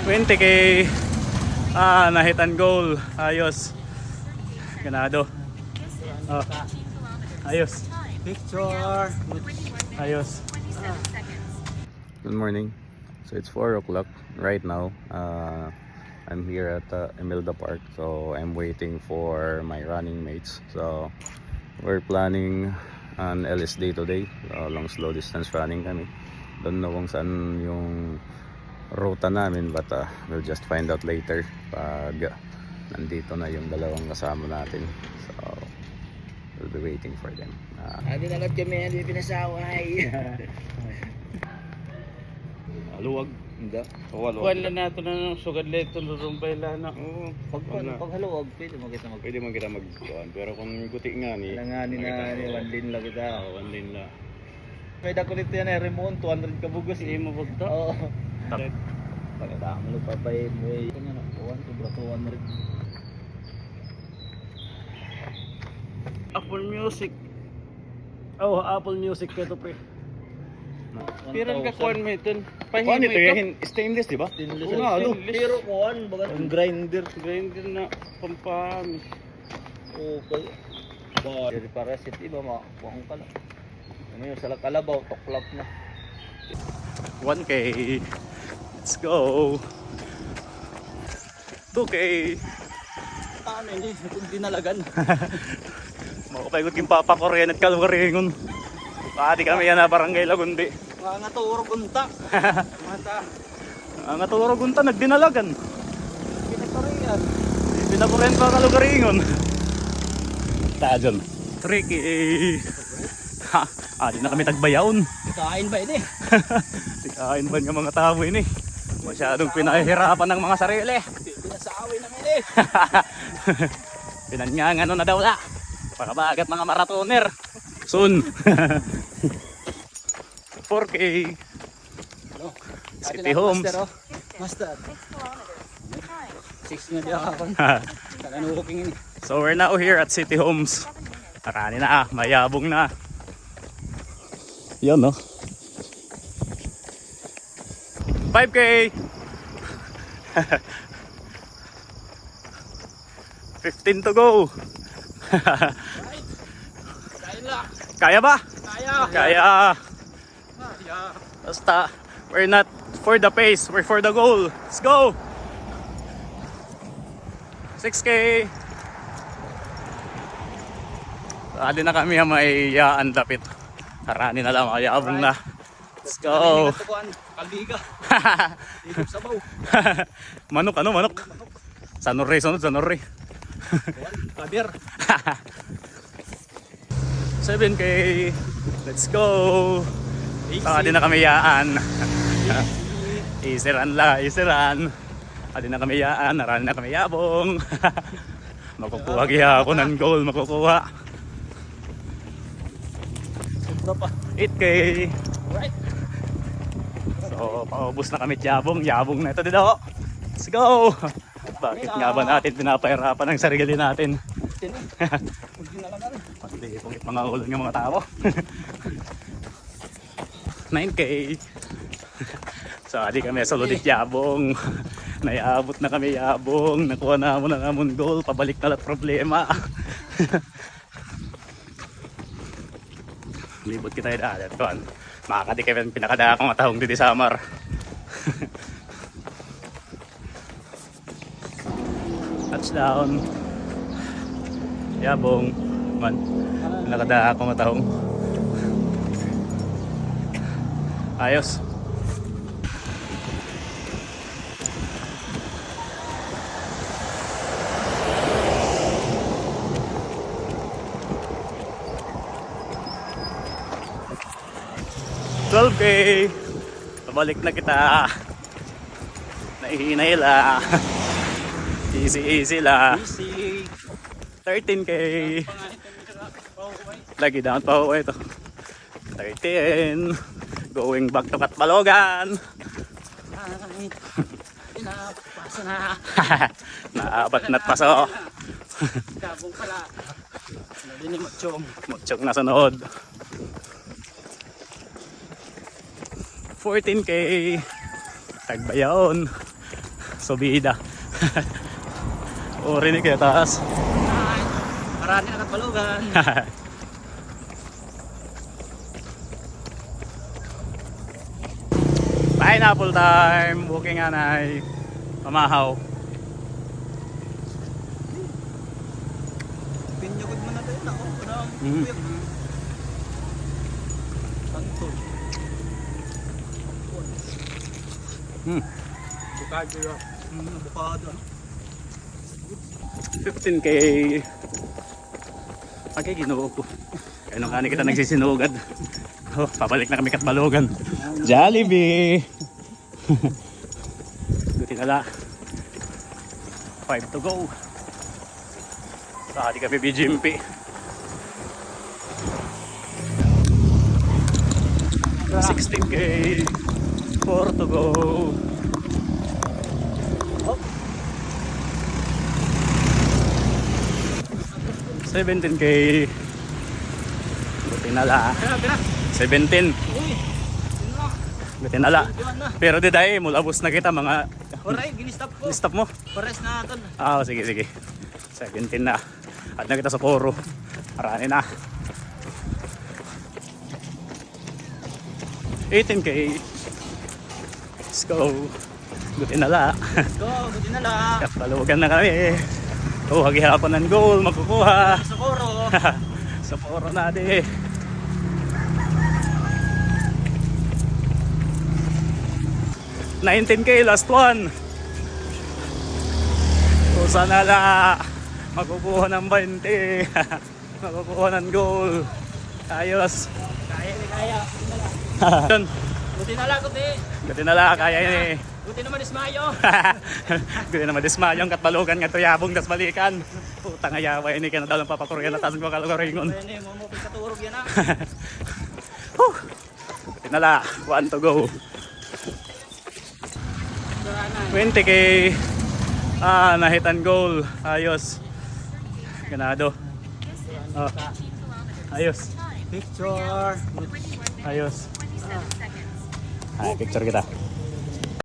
20k. Na-hit and goal. Ayos. Ganado. Oh. Ayos. Picture. Ayos. Good morning. So it's 4 o'clock right now. I'm here at Emilda Park. So I'm waiting for my running mates. So we're planning an LSD today. Long slow distance running kami. Don't know kung saan yung ruta namin, but we'll just find out later pag nandito na yung dalawang kasama natin. So we'll be waiting for them. Hindi na lang kami, hindi pinasaway. Aluwag. Hindi. Wala na ito na ng sugar leto lurumbay lang. Oo. Pag haluwag, pwede mo kita Pwede man kita mag-kuhan. Pero kung guti nga ni Langanin na ni one lane lang kita. one lane la. May dako nito yan eh, Ramon, 200 kabugos. Hindi mo bagta. Oo. Tap. Pagkatama mo papay mo eh. Kanya na, 200. Apple Music. Oh, Apple Music ito pre. Piran ka kuan mo ito. Paano Pahimo ito? ito. Stainless, di ba? Stainless. Oo nga, ano? Pero kuhan, baga yung grinder. Grinder na pampamis. Okay. Dari para set iba makuha ka lang. Ano yung sa kalabaw, toklap na. 1k. Let's go. 2k. Ano hindi, kung dinalagan. Makapagod yung papakoryan at kalugaringon. Pati kami yan na barangay Lagundi. Mga nga turo kunta. Mata. Ang aturo gunta nagdinalagan. Pinagparihan. Pinakoryan pa kalugaringon. Tayo dyan. 3k. Di na kami tagbayaon. Kain ba ini? Kain ba nga mga tao ini? Masyadong pinahihirapan ng mga sarili. Pinasaway na ini. Pinanyangano na daw la. Pakabagat mga maratoner. Soon. 4k. City Homes. Master. 6 na di ako. Talan walking ini. So we're now here at City Homes. Marani na, mayabong na. Yan no. 5k. 15 to go. Kaya ba? Kaya. Basta, we're not for the pace, we're for the goal. Let's go. 6k. Sali na kami ang may dapit. Karani na lang, mayabong na. Let's go. Kaliga. Dito sa baw. Manok, ano manok? Sanore, sunod sanore. Kabir. 7k. Let's go. Saka din na kami yaan. Easy run la, easy run. Saka din na kami yaan, narani na kami yabong. Makukuha kaya ako ng goal, makukuha. Sobra pa. 8k. Right. So, paubos na kami yabong. Yabong na ito dito. Let's go. Bakit nga ba natin pinapahirapan ang sarili natin? Pati pungit mga ulo ng mga tao. 9k. So, di kami solidit yabong. Naiabot na kami yabong. Nakuha na mo ng amon goal. Pabalik na lahat problema. Libot kita dahil ito. Makakadi kami pinakada akong atahong dito sa Amar. Touchdown. Yabong. Man. Pinakada akong atahong. Ayos. $12k. Pabalik na kita. Nahihinay la. Easy la. Easy. 13k. Lagi down pa ako ito. 13. Going back to Katbalogan. Pinapasa na. Naabat na't paso. Kabong pala. Nadinig mo chong. Mutsyog na sunod. 14k. Tagbayaon. Subida. O rinig kaya taas. Marami na katbalugan. Pineapple time. Booking anay. Pamahaw. Pinyagod mo na tayo na. Parang Mhm. kuyak. Santo. Bukado yun. Bukado. 15k. Okay, ginoo ko. Kaya nung kani kita nagsisinugad. Oh, papalik na kami Katbalogan. Jollibee! Buti nala. 5 to go. Saka di kami BGMP. $16k. 4 to go. Oh. 17k. Buti nala. 17. Uy! Sino na? Buti nala. Iwan na. Pero di dahil, mulabos na kita mga... Oray, ginistop ko. Stop mo? Pares na ito. Ah, sige, sige. 17 na. At na kita sa poro. Marami na. 18k. Let's go. Buti nala. Go, buti na lang. Katbalogan na kami. Oh, hagihapon ng goal. Makukuha. Sa koro. Sa poro na di. $19k, last one. So sana la makukuha ng 20. Makukuha ng goal. Ayos. Kaya ni kaya. Yun. Buti na lang, buti. Buti na lang, kaya ni. Buti naman ismayo. Buti naman dismayo ang Katbalogan nga tuyabong das balikan. Putang ayawa ini kaya na daw ng papakuryan na tasan ko kalagaringon. Kaya ni, mo katurog yan ah. Buti na lang, 1 to go. 20k. Ah, na-hit and goal. Ayos. Ganado. Oh. Ayos. Picture. Ayos. Ay, picture kita.